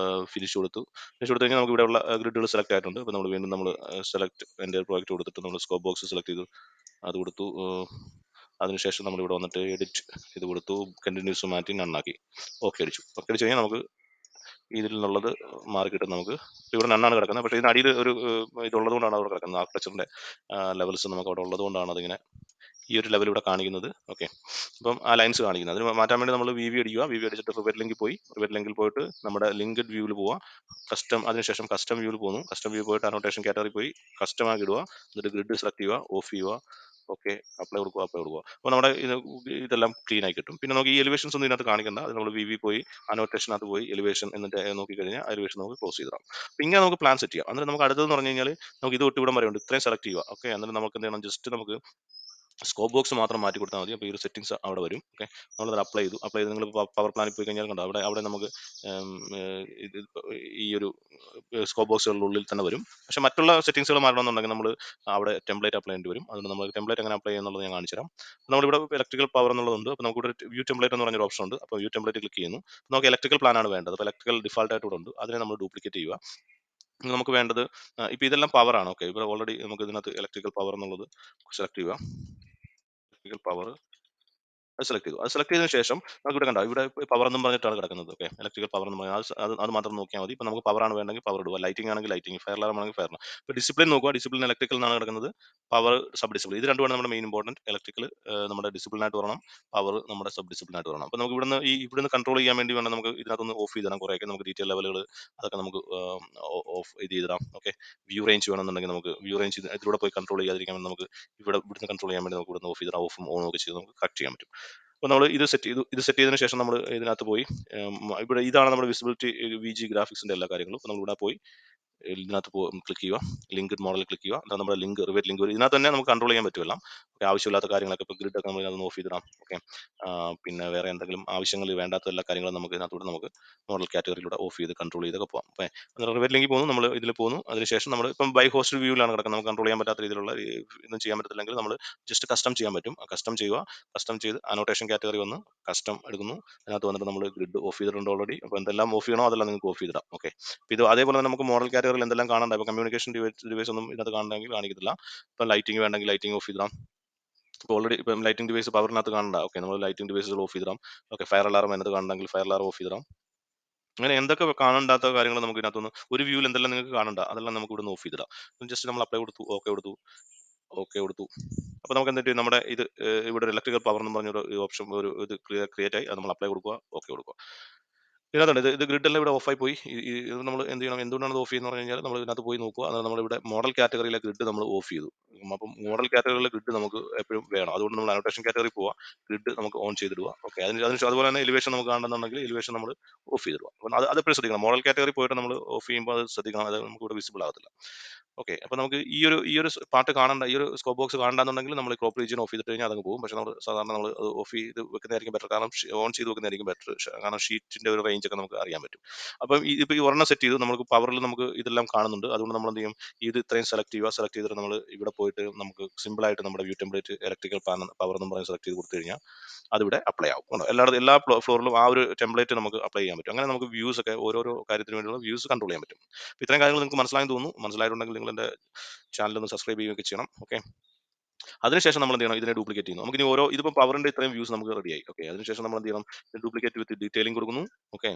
ഫിനിഷ് കൊടുത്തു. ഫിനിഷ് കൊടുത്തു കഴിഞ്ഞാൽ നമുക്ക് ഇവിടെയുള്ള ഗ്രിഡുകൾ സെലക്ട് ആയിട്ടുണ്ട്. അപ്പോൾ നമ്മൾ വീണ്ടും നമ്മൾ സെലക്ട് എൻ്റെ പ്രോജക്റ്റ് കൊടുത്തിട്ട് നമ്മൾ സ്കോപ്പ് ബോക്സ് സെലക്ട് ചെയ്തു, അത് കൊടുത്തു. അതിനുശേഷം നമ്മൾ ഇവിടെ വന്നിട്ട് എഡിറ്റ് ഇത് കൊടുത്തു, കണ്ടിന്യൂസ് മാറ്റി നന്നാക്കി ഓക്കെ അടിച്ചു. ഓക്കെ അടിച്ച് കഴിഞ്ഞാൽ നമുക്ക് ഇതിൽ നിന്നുള്ളത് മാറി കിട്ടും നമുക്ക്. ഇവിടെ നന്നാണ് കിടക്കുന്നത്. പക്ഷേ ഇതിന് അടിയിൽ ഒരു ഇതുള്ളത് കൊണ്ടാണ് അവിടെ കിടക്കുന്നത്. ആർക്കിടെക്ചറിൻ്റെ ലെവൽസ് നമുക്ക് അവിടെ ഉള്ളത് കൊണ്ടാണ് അതിങ്ങനെ ഈ ഒരു ലെവൽ ഇവിടെ കാണിക്കുന്നത്. ഓക്കെ, അപ്പം ആ ലൈൻസ് കാണിക്കുന്നത്. അതിന് മാറ്റാൻ വേണ്ടി നമ്മൾ വി അടിക്കുക. വി അടിച്ചിട്ട് റിവറ്റ് ലിങ്കിൽ പോയിട്ട് നമ്മുടെ ലിങ്ക്ഡ് വ്യൂവിൽ പോവുക. അതിനുശേഷം കസ്റ്റം വ്യൂവിൽ പോകുന്നു. കസ്റ്റം വ്യൂ പോയിട്ട് അനോട്ടേഷൻ കാറ്റഗറി പോയി കസ്റ്റം ആക്കി ഇടുക. എന്നിട്ട് ഗ്രിഡ് സെലക്ട് ചെയ്യുക, ഓഫ് ചെയ്യുക. ഓക്കെ, അപ്ലൈ കൊടുക്കുക. അപ്പോൾ നമ്മുടെ ഇതെല്ലാം ക്ലീൻ ആയി കിട്ടും. പിന്നെ നമുക്ക് ഈ എലിവേഷൻസ് ഒന്നും ഇതിനകത്ത് കാണിക്കണ്ട. അത് നമ്മൾ വി പോയി അനോട്ടേഷനകത്ത് പോയി എലിവേഷൻ എന്നിട്ട് നോക്കിക്കഴിഞ്ഞാൽ എലിവേഷൻ നമുക്ക് ക്ലോസ് ചെയ്തിടാം. അപ്പോൾ ഇങ്ങനെ നമുക്ക് പ്ലാൻ സെറ്റ് ചെയ്യാം. എന്നിട്ട് നമുക്ക് അടുത്തതെന്ന് പറഞ്ഞു കഴിഞ്ഞാൽ നമുക്ക് ഇത് തൊട്ട് ഇവിടം വരെ ഉണ്ട്. ഇത്രയും സെലക്ട് ചെയ്യുക. ഓക്കെ, എന്നിട്ട് നമുക്ക് എന്ത് ചെയ്യണം, ജസ്റ്റ് നമുക്ക് സ്കോപ്പ് ബോക്സ് മാത്രം മാറ്റി കൊടുത്താൽ മതി. അപ്പോൾ ഈ ഒരു സെറ്റിംഗ്സ് അവിടെ വരും. ഓക്കെ, നമ്മളത് അപ്ലൈ ചെയ്ത് നിങ്ങൾ പവർ പ്ലാനിൽ പോയി കഴിഞ്ഞാൽ കണ്ടോ, അവിടെ നമുക്ക് ഇത് ഈ ഒരു സ്കോപ്പ് ബോക്സുകളുടെ ഉള്ളിൽ തന്നെ വരും. പക്ഷേ മറ്റുള്ള സെറ്റിംഗ്സുകൾ മാറണമെന്നുണ്ടെങ്കിൽ നമ്മൾ അവിടെ ടെംപ്ലേറ്റ് അപ്ലൈ ചെയ്യേണ്ടി വരും. അതുകൊണ്ട് നമ്മൾ ടെംപ്ലേറ്റ് എങ്ങനെ അപ്ലൈ ചെയ്യുന്നുള്ളത് ഞാൻ കാണിച്ചു തരാം. നമ്മളിവിടെ ഇലക്ട്രിക്കൽ പവർ എന്നുള്ളതുണ്ട്. അപ്പോൾ നമുക്ക് ഇവിടെ വ്യൂ ടെംപ്ലേറ്റ് എന്ന് പറഞ്ഞൊരു ഓപ്ഷൻ ഉണ്ട്. അപ്പോൾ വ്യൂ ടെംപ്ലേറ്റ് ക്ലിക്ക് ചെയ്യുന്നു. നമുക്ക് ഇലക്ട്രിക്കൽ പ്ലാൻ ആണ് വേണ്ടത്. അപ്പോൾ ഇലക്ട്രിക്കൽ ഡിഫാൾട്ട് ആയിട്ട് ഇവിടെ ഉണ്ട്. അതിനെ നമ്മൾ ഡ്യൂപ്ലിക്കേറ്റ് ചെയ്യുക. നമുക്ക് വേണ്ടത് ഇപ്പോൾ ഇതെല്ലാം പവറാണ്. ഓക്കെ, ഇവിടെ ഓൾറെഡി നമുക്ക് ഇതിനകത്ത് ഇലക്ട്രിക്കൽ പവർ എന്നുള്ളത് സെലക്ട് ചെയ്യുക. ഇലക്ട്രിക്കൽ പവർ അത് സെലക്ട് ചെയ്തു. അത് സെലക്ട് ചെയ്തതിന് ശേഷം നമുക്ക് ഇവിടെ കണ്ടോ, ഇവിടെ പവർ എന്നും പറഞ്ഞിട്ടാണ് കിടക്കുന്നത്. ഓക്കെ, ഇലക്ട്രിക്കൽ പവർ എന്ന് പറഞ്ഞാൽ അത് മാത്രം നോക്കിയാൽ മതി. ഇപ്പോൾ നമുക്ക് പവറാണ് വേണമെങ്കിൽ പവർ ഇടുക, ലൈറ്റിംഗ് ആണെങ്കിൽ ലൈറ്റിംഗ്, ഫയർ അലാറം ആണെങ്കിൽ ഫയർ. ഇപ്പോൾ ഡിസിപ്ലിൻ നോക്കുക, ഡിസിപ്ലിൻ ഇലക്ട്രിക്കൽ എന്നാണ് കിടക്കുന്നത്. പവർ സബ് ഡിസിപ്ലിൻ, ഇത് രണ്ടുമാണ് നമ്മുടെ മെയിൻ ഇമ്പോർട്ടൻറ്റ്. ഇലക്ട്രിക്കൽ നമ്മുടെ ഡിസിപ്ലിൻ ആയിട്ട് വരണം, പവർ നമ്മുടെ സബ് ഡിസിപ്ലിൻ ആയിട്ട് വരണം. അപ്പോൾ നമുക്ക് ഇവിടുന്ന് കൺട്രോൾ ചെയ്യാൻ വേണ്ടി വേണം നമുക്ക് ഇതിനകത്തൊന്ന് ഓഫ് ചെയ്തിടാം. കുറേയൊക്കെ നമുക്ക് ഡീറ്റെയിൽ ലെവലുകൾ അതൊക്കെ നമുക്ക് ഓഫ് ഇത് ചെയ്തിടാം. ഓക്കെ, വ്യൂ റേഞ്ച് വേണമെന്നുണ്ടെങ്കിൽ നമുക്ക് വ്യൂ റേഞ്ച് ഇതിലൂടെ പോയി കൺട്രോൾ ചെയ്യാതിരിക്കാൻ വേണ്ടി നമുക്ക് ഇവിടുന്ന് കൺട്രോൾ ചെയ്യാൻ വേണ്ടി നമുക്ക് ഇവിടുന്ന് ഓഫ് ചെയ്തിടാം. ഓഫും ഓണും ഒക്കെ ചെയ്ത് നമുക്ക് കറക്റ്റ് ചെയ്യാൻ പറ്റും. അപ്പോൾ നമ്മൾ ഇത് സെറ്റ് ചെയ്തു. ഇത് സെറ്റ് ചെയ്തതിന് ശേഷം നമ്മൾ ഇതിനകത്ത് പോയി ഇവിടെ ഇതാണ് നമ്മുടെ വിസിബിലിറ്റി VG ഗ്രാഫിക്സിൻ്റെ എല്ലാ കാര്യങ്ങളും. അപ്പോൾ നമ്മൾ ഇവിടെ പോയി ഇതിനകത്ത് ക്ലിക്ക് ചെയ്യുക, ലിങ്ക് മോഡൽ ക്ലിക്ക് ചെയ്യുക. എന്നാൽ നമ്മുടെ റിവറ്റ് ലിങ്ക് വരും. ഇതിനകത്ത് തന്നെ നമുക്ക് കൺട്രോൾ ചെയ്യാൻ പറ്റുമല്ല. ഓക്കെ, ആവശ്യമില്ലാത്ത കാര്യങ്ങളൊക്കെ ഇപ്പോൾ ഗ്രിഡൊക്കെ നമ്മൾ അതൊന്ന് ഓഫ് ചെയ്തിടാം. ഓക്കെ, പിന്നെ വേറെ എന്തെങ്കിലും ആവശ്യങ്ങൾ വേണ്ടാത്ത എല്ലാ കാര്യങ്ങളും നമുക്ക് ഇതിനകത്തൂടെ നമുക്ക് മോഡൽ കാറ്റഗറിയിലൂടെ ഓഫ് ചെയ്ത് കൺട്രോൾ ചെയ്തൊക്കെ പോകാം. ഓക്കെ, റിവറ്റ് ലിങ്ക് പോകുന്നു, നമ്മൾ ഇതിൽ പോകുന്നു. അതിനുശേഷം നമ്മൾ ഇപ്പം ബൈ ഹോസ്റ്റ് വ്യൂവിലാണ് കിടക്കുന്നത്. നമുക്ക് കൺട്രോൾ ചെയ്യാൻ പറ്റാത്ത രീതിയിലുള്ള ഇതൊന്നും ചെയ്യാൻ പറ്റത്തില്ലെങ്കിൽ നമ്മൾ ജസ്റ്റ് കസ്റ്റം ചെയ്യാൻ പറ്റും. കസ്റ്റം ചെയ്യുക. കസ്റ്റം ചെയ്ത് അനോട്ടേഷൻ കാറ്റഗറി വന്ന് കസ്റ്റം എടുക്കുന്നു. അതിനകത്ത് വന്നിട്ട് നമ്മൾ ഗ്രിഡ് ഓഫ് ചെയ്തിട്ടുണ്ട് ഓൾറെഡി. അപ്പോൾ എന്തെല്ലാം ഓഫ് ചെയ്യണോ അതെല്ലാം നിങ്ങൾക്ക് ഓഫ് ചെയ്തിടാം. ഓക്കെ, ഇത് അതേപോലെ തന്നെ നമുക്ക് മോഡൽ കാറ്റഗറിയിൽ എന്തെല്ലാം കാണണ്ട. ഇപ്പോൾ കമ്മ്യൂണിക്കേഷൻ ഡിവൈസ് ഒന്നും ഇതിനകത്ത് കാണണമെങ്കിൽ കാണിക്കത്തില്ല. ഇപ്പം ലൈറ്റിംഗ് വേണമെങ്കിൽ ലൈറ്റിംഗ് ഓഫ് ചെയ്തിടാം. ഇപ്പോൾ ഓൾറെഡി ഇപ്പം ലൈറ്റിംഗ് ഡിവൈസ് പവറിനകത്ത് കാണണ്ട. ഓക്കെ, നമ്മൾ ലൈറ്റിംഗ് ഡിവൈസുകൾ ഓഫ് ചെയ്തിടാം. ഓക്കെ, ഫയർ അലാറം അതിനകത്ത് കാണണമെങ്കിൽ ഫയർ അലാറം ഓഫ് ചെയ്തിടാം. അങ്ങനെ എന്തൊക്കെ കാണണ്ടാത്ത കാര്യങ്ങൾ നമുക്ക് ഇതിനകത്തൊന്ന് ഒരു വ്യൂവിൽ എന്തെല്ലാം നിങ്ങൾക്ക് കാണണ്ട അതെല്ലാം നമുക്ക് ഇവിടെ ഓഫ് ചെയ്തിടാം. ജസ്റ്റ് നമ്മൾ അപ്ലൈ കൊടുത്തു, ഓക്കെ കൊടുത്തു. അപ്പോൾ നമുക്ക് എന്നിട്ട് നമ്മുടെ ഇത് ഇവിടെ ഒരു ഇലക്ട്രിക്കൽ പവർ എന്ന് പറഞ്ഞൊരു ഓപ്ഷൻ ഒരു ഇത് ക്രിയേറ്റ് ആയി. അത് നമ്മൾ അപ്ലൈ കൊടുക്കുക, ഓക്കെ കൊടുക്കുക. ഇതിനകത്തുണ്ട് ഇത് ഗ്രിഡെല്ലാം ഇവിടെ ഓഫായി പോയി. ഇത് നമ്മൾ എന്ത് ചെയ്യണം, എന്തുകൊണ്ടാണ് ഇത് ഓഫ് ചെയ്യുന്നത് പറഞ്ഞു കഴിഞ്ഞാൽ നമ്മൾ ഇതിനകത്ത് പോയി നോക്കുക. അതായത് നമ്മളിവിടെ മോഡൽ കാറ്റഗറിയിലെ ഗ്രിഡ് നമ്മൾ ഓഫ് ചെയ്തു. അപ്പം മോഡൽ കാറ്റഗറിയിലെ ഗ്രിഡ് നമുക്ക് എപ്പോഴും വേണം. അതുകൊണ്ട് നമ്മൾ അനോട്ടേഷൻ കാറ്റഗറി പോവുക, ഗ്രിഡ് നമുക്ക് ഓൺ ചെയ്തിടുക. ഓക്കെ, അതുപോലെ തന്നെ എലിവേഷൻ നമുക്ക് കാണുന്നുണ്ടെങ്കിൽ എലിവേഷൻ നമ്മൾ ഓഫ് ചെയ്തിടുക. അപ്പം അതെപ്പോഴും ശ്രദ്ധിക്കണം. മോഡൽ കാറ്റഗറി പോയിട്ട് നമ്മൾ ഓഫ് ചെയ്യുമ്പോൾ അത് ശ്രദ്ധിക്കണം. അത് നമുക്ക് ഇവിടെ വിസിബിൾ ആകത്തില്ല. ഓക്കെ, അപ്പോൾ നമുക്ക് ഈ ഒരു പാർട്ട് കാണണ്ട, ഈ ഒരു സ്കോപ്പ് ബോക്സ് കാണണ്ടെന്നുണ്ടെങ്കിൽ നമ്മൾ ക്രോപ്പ് റീജിയൻ ഓഫ് ചെയ്തിട്ട് കഴിഞ്ഞാൽ അതങ്ങ് പോകും. പക്ഷേ നമ്മൾ സാധാരണ നമ്മൾ അത് ഓഫ് ചെയ്ത് വെക്കുന്നതായിരിക്കും ബെറ്റർ. കാരണം ഓൺ ചെയ്ത് വെക്കുന്നതായിരിക്കും ബെറ്റർ. കാരണം ഷീറ്റിന്റെ ഒരു റേഞ്ച് ഒക്കെ നമുക്ക് അറിയാൻ പറ്റും. അപ്പം ഇപ്പോൾ ഈ ഒരെണ്ണം സെറ്റ് ചെയ്തു, നമുക്ക് പവറിൽ നമുക്ക് ഇതെല്ലാം കാണുന്നുണ്ട്. അതുകൊണ്ട് നമ്മൾ എന്ത് ചെയ്യും, ഇത് ഇത്രയും സെലക്ട് ചെയ്തിട്ട് നമ്മൾ ഇവിടെ പോയിട്ട് നമുക്ക് സിമ്പിളായിട്ട് നമ്മുടെ view template electrical panel power എന്ന് പറഞ്ഞ് സെലക്ട് ചെയ്ത് കൊടുത്തു കഴിഞ്ഞാൽ അതിവിടെ അപ്ലൈ ആവും. എല്ലാ ഫ്ലോറിലും ആ ഒരു ടെംപ്ലേറ്റ് നമുക്ക് അപ്ലൈ ചെയ്യാൻ പറ്റും. അങ്ങനെ നമുക്ക് വ്യൂസ് ഒക്കെ ഓരോരോ കാര്യത്തിന് വേണ്ടിയുള്ള വ്യൂസ് കൺട്രോൾ ചെയ്യാൻ പറ്റും. ഇത്രയും കാര്യങ്ങൾ നിങ്ങൾക്ക് മനസ്സിലായെന്ന് തോന്നുന്നു. മനസ്സിലായിട്ടുണ്ടെങ്കിൽ നിങ്ങൾ നിങ്ങൾ എൻ്റെ ചാനൽ ഒന്ന് സബ്സ്ക്രൈബ് ചെയ്യുകയൊക്കെ ചെയ്യണം. ഓക്കെ, അതിനുശേഷം നമ്മൾ എന്ത് ചെയ്യണം, ഇതിനെ ഡ്യൂപ്ലിക്കേറ്റ് ചെയ്യുന്നു. നമുക്ക് ഇനി ഓരോ ഇതിപ്പോൾ പവറിന്റെ ഇത്രയും വ്യൂസ് നമുക്ക് റെഡിയായി. ഓക്കെ, അതിനുശേഷം നമ്മൾ എന്ത് ചെയ്യണം, ഡ്യൂപ്ലിക്കേറ്റ് വിത്ത് ഡീറ്റെയിലിംഗ് കൊടുക്കുന്നു. ഓക്കെ,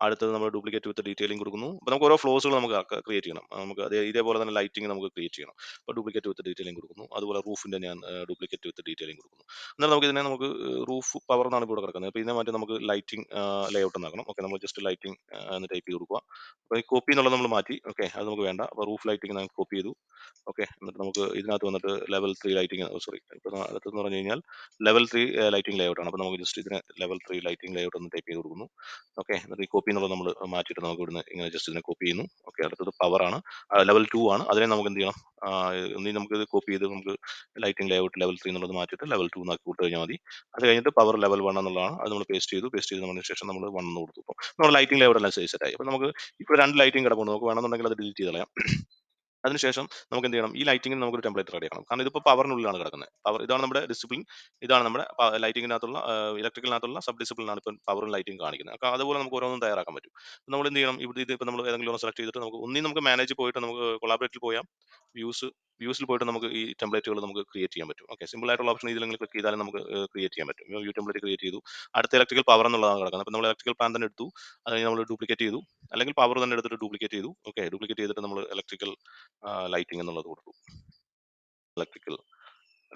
അടുത്തത് നമ്മൾ ഡ്യൂപ്ലിക്കേറ്റ് വിത്ത് ഡീറ്റെയിലിംഗ് കൊടുക്കുന്നു. അപ്പോൾ നമുക്ക് ഓരോ ഫ്ലോസുകൾ നമുക്ക് ക്രിയേറ്റ് ചെയ്യണം. നമുക്ക് ഇതേപോലെ തന്നെ ലൈറ്റിംഗ് നമുക്ക് ക്രിയേറ്റ് ചെയ്യണം. അപ്പോൾ ഡ്യൂപ്ലിക്കേറ്റ് വിത്ത് ഡീറ്റെയിലിംഗ് കൊടുക്കുന്നു. അതുപോലെ റൂഫിന്റെ ഞാൻ ഡ്യൂപ്ലിക്കേറ്റ് വിത്ത് ഡീറ്റെയിലിംഗ് കൊടുക്കുന്നു. എന്നാൽ നമുക്ക് റൂഫ് പവർ എന്നാണ് ഇവിടെ കിടക്കുന്നത്. അപ്പോൾ ഇതിനെ മാറ്റി നമുക്ക് ലൈറ്റിംഗ് ലേഔട്ട് എന്നാക്കണം. ഓക്കെ, നമ്മൾ ജസ്റ്റ് ലൈറ്റിംഗ് എന്ന് ടൈപ്പ് ചെയ്ത് കൊടുക്കുക. അപ്പോൾ ഈ കോപ്പി എന്നുള്ളത് നമ്മൾ മാറ്റി. ഓക്കെ, അത് നമുക്ക് വേണ്ട. അപ്പോൾ റൂഫ് ലൈറ്റിംഗ് നമുക്ക് കോപ്പി ചെയ്തു. ഓക്കെ, എന്നിട്ട് നമുക്ക് ഇതിനകത്ത് വന്നിട്ട് ലെവൽ 3 ലൈറ്റിംഗ്, സോറി, ഇപ്പോൾ അടുത്തെന്ന് പറഞ്ഞു കഴിഞ്ഞാൽ ലെവൽ 3 ലൈറ്റിംഗ് ലേഔട്ട് ആണ്. അപ്പോൾ നമുക്ക് ജസ്റ്റ് ഇതിനെ ലെവൽ 3 ലൈറ്റിംഗ് ലേഔട്ട് എന്ന് ടൈപ്പ് ചെയ്ത് കൊടുക്കുന്നു. ഓക്കെ, എന്നിട്ട് ഈ കോപ്പി എന്നുള്ളത് നമ്മൾ മാറ്റിയിട്ട് നമുക്ക് ഇവിടുന്ന് ഇങ്ങനെ ജസ്റ്റ് ഇതിനെ കോപ്പി ചെയ്യുന്നു. ഓക്കെ, അടുത്തത് പവർ ആണ്, ലെവൽ 2 ആണ്. അതിനെ നമുക്ക് എന്ത് ചെയ്യണം, ഒന്നീ നമുക്ക് ഇത് കോപ്പി ചെയ്ത് നമുക്ക് ലൈറ്റിംഗ് ലേഔട്ട് ലെവൽ 3 എന്നുള്ളത് മാറ്റിയിട്ട് ലെവൽ 2 എന്നാക്കി വിട്ട് കഴിഞ്ഞാൽ മതി. അത് കഴിഞ്ഞിട്ട് പവർ ലെവൽ 1 എന്നുള്ളതാണ്. അത് നമ്മൾ പേസ്റ്റ് ചെയ്തതിന് ശേഷം നമ്മൾ 1 എന്ന് കൊടുത്തു. അപ്പോൾ നമ്മൾ ലൈറ്റിംഗ് ലേഔട്ട് എല്ലാം സെറ്റ് ആയി. അപ്പോൾ നമുക്ക് ഇപ്പോൾ 2 ലൈറ്റിംഗ് കിടപ്പുണ്ട്. നമുക്ക് വേണമെന്നുണ്ടെങ്കിൽ അത് ഡിലീറ്റ് ചെയ്ത് കളയാം. അതിനുശേഷം നമുക്ക് എന്ത് ചെയ്യണം, ഈ ലൈറ്റിംഗിന് നമുക്കൊരു ടെംപ്ലേറ്റ് റെഡി ആക്കണം. കാരണം ഇതിപ്പോൾ പവറിനുള്ളിലാണ് കിടക്കുന്നത്. പവർ ഇതാണ് നമ്മുടെ ഡിസിപ്ലിൻ, ഇതാണ് നമ്മുടെ ലൈറ്റിങ്ങിനകത്തുള്ള ഇലക്ട്രിക്കലിനകത്തുള്ള സബ് ഡിസിപ്ലിനാണ് ഇപ്പം പവറും ലൈറ്റിംഗ് കാണിക്കുന്നത്. അപ്പോൾ അതുപോലെ നമുക്ക് ഓരോന്നും തയ്യാറാക്കാൻ പറ്റും. നമ്മൾ എന്ത് ചെയ്യണം, ഇവിടെ ഇത് ഇപ്പോൾ നമ്മൾ ഏതെങ്കിലും ഒന്ന് സെലക്ട് ചെയ്തിട്ട് നമുക്ക് നമുക്ക് മാനേജ് പോയിട്ട് നമുക്ക് കൊളാബറേറ്റിൽ പോയാൽ വ്യൂസിൽ പോയിട്ട് നമുക്ക് ഈ ടെംപ്ലേറ്റുകൾ നമുക്ക് ക്രിയേറ്റ് ചെയ്യാൻ പറ്റും. ഓക്കെ, സിമ്പിൾ ആയിട്ടുള്ള ഓപ്ഷൻ ഇതിൽ ക്ലിക്ക് ചെയ്താലും നമുക്ക് ക്രിയേറ്റ് ചെയ്യാൻ പറ്റും. വ്യൂ ടെംപ്ലേറ്റ് ക്രിയേറ്റ് ചെയ്തു. അടുത്ത ഇലക്ട്രിക്കൽ പവർ എന്നുള്ളതാണ് കിടക്കുന്നത്. അപ്പോൾ നമ്മൾ ഇലക്ട്രിക്കൽ പ്ലാൻ തന്നെ എടുത്തു, അത് നമ്മൾ ഡ്യൂപ്ലിക്കേറ്റ് ചെയ്തു, അല്ലെങ്കിൽ പവർ തന്നെ എടുത്തിട്ട് ഡ്യൂപ്ലിക്കേറ്റ് ചെയ്തു. ഓക്കെ, ഡ്യൂപ്ലിക്കേറ്റ് ചെയ്തിട്ട് നമ്മൾ ഇലക്ട്രിക്കൽ ലൈറ്റിംഗ് എന്നുള്ളത് കൊടുത്തു. ഇലക്ട്രിക്കൽ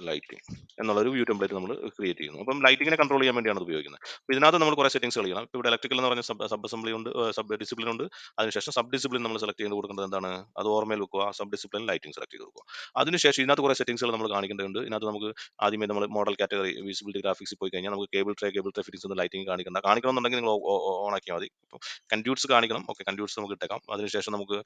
ലൈറ്റിംഗ് എന്നുള്ളൊരു വ്യൂ ടെംപ്ലേറ്റ് നമ്മൾ ക്രിയേറ്റ് ചെയ്യുന്നു. അപ്പം ലൈറ്റിങ്ങിനെ കൺട്രോൾ ചെയ്യാൻ വേണ്ടിയാണ് ഇത് ഉപയോഗിക്കുന്നത്. അപ്പോൾ ഇതിനകത്ത് നമ്മൾ കുറേ സെറ്റിംഗ്സ് ചെയ്യണം. ഇപ്പോൾ ഇവിടെ ഇലക്ട്രിക്കൽ എന്ന് പറഞ്ഞ സബ് അസംബ്ലി ഉണ്ട്, സബ് ഡിസിപ്ലിൻ ഉണ്ട്. അതിനുശേഷം സബ് ഡിസിപ്ലിൻ നമ്മൾ സെലക്ട് ചെയ്ത് കൊടുക്കേണ്ടത് എന്താണ്, അത് ഓർമ്മയിൽ വെക്കുക. സബ് ഡിസിപ്ലിൻ ലൈറ്റിംഗ് സെലക്ട് ചെയ്ത് കൊടുക്കുക. അതിനുശേഷം ഇതിനകത്ത് കുറേ സെറ്റിംഗ്സുകൾ നമ്മൾ കാണിക്കേണ്ടതുണ്ട്. ഇതിനകത്ത് നമുക്ക് ആദ്യമേ നമ്മൾ മോഡൽ കാറ്റഗറി വിസിബിലിറ്റി ഗ്രാഫിക്സിൽ പോയി കഴിഞ്ഞാൽ നമുക്ക് കേബിൾ ട്രേ ഫിറ്റിംഗ്സ് ഒന്നും ലൈറ്റിംഗ് കാണിക്കണമെന്നുണ്ടെങ്കിൽ നിങ്ങൾ ഓൺ ആക്കിയാൽ മതി. ഇപ്പോൾ കൻഡ്യൂട്ട്സ് കാണിക്കണം. ഓക്കെ, കൻഡ്യൂട്ട്സ് നമുക്ക് ഇട്ടേക്കാം. അതിനുശേഷം നമുക്ക്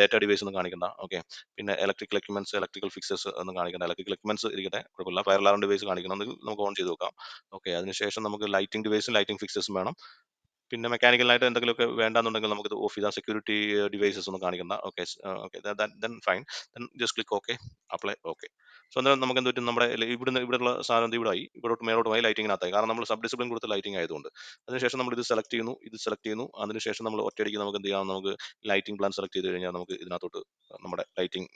ഡേറ്റ ഡിവൈസ് ഒന്നും കാണിക്കണ്ട. ഓക്കെ, പിന്നെ ഇലക്ട്രിക്കൽ എക്യുപ്മെന്റ്സ്, ഇലക്ട്രിക്കൽ ഫിക്സസ് ഒന്നും കാണിക്കണ്ട. ഇലക്ട്രിക്കൽ എക്യുപ്മെന്റ്സ് ഇരിക്കട്ടെ, കുഴപ്പമില്ല. ഫയർ അലാറം ഡിവൈസ് കാണിക്കണമെങ്കിൽ നമുക്ക് ഓൺ ചെയ്ത് വെക്കാം. ഓക്കെ, അതിനുശേഷം നമുക്ക് ലൈറ്റിംഗ് ഡിവൈസും ലൈറ്റിംഗ് ഫിക്സസും വേണം. പിന്നെ മെക്കാനിക്കലായിട്ട് എന്തെങ്കിലുമൊക്കെ വേണ്ടാന്നുണ്ടെങ്കിൽ നമുക്ക് ഓഫ് ചെയ്താൽ സെക്യൂരിറ്റി ഡിവൈസസ് ഒന്നും കാണിക്കണ്ട. Okay, okay, then fine, then just click okay, apply. Okay, so അന്നേരം നമുക്ക് എന്ത് പറ്റും, നമ്മുടെ ഇവിടെയുള്ള സാധനം ഇവിടെ ആയി, മേലോട്ടുമായി ലൈറ്റിങ്ങിനകത്തായി. കാരണം നമ്മൾ സബ് ഡിസിപ്ലിൻ കൊടുത്ത ലൈറ്റിംഗ് ആയതുകൊണ്ട്. അതിനുശേഷം നമ്മൾ ഇത് സെലക്ട് ചെയ്യുന്നു. അതിനുശേഷം നമ്മൾ ഒറ്റയടിക്ക് നമുക്ക് എന്ത് ചെയ്യാം, നമുക്ക് ലൈറ്റിംഗ് പ്ലാൻ സെലക്ട് ചെയ്ത് കഴിഞ്ഞാൽ നമുക്ക് ഇതിനകത്തോട്ട് നമ്മുടെ ലൈറ്റിംഗ്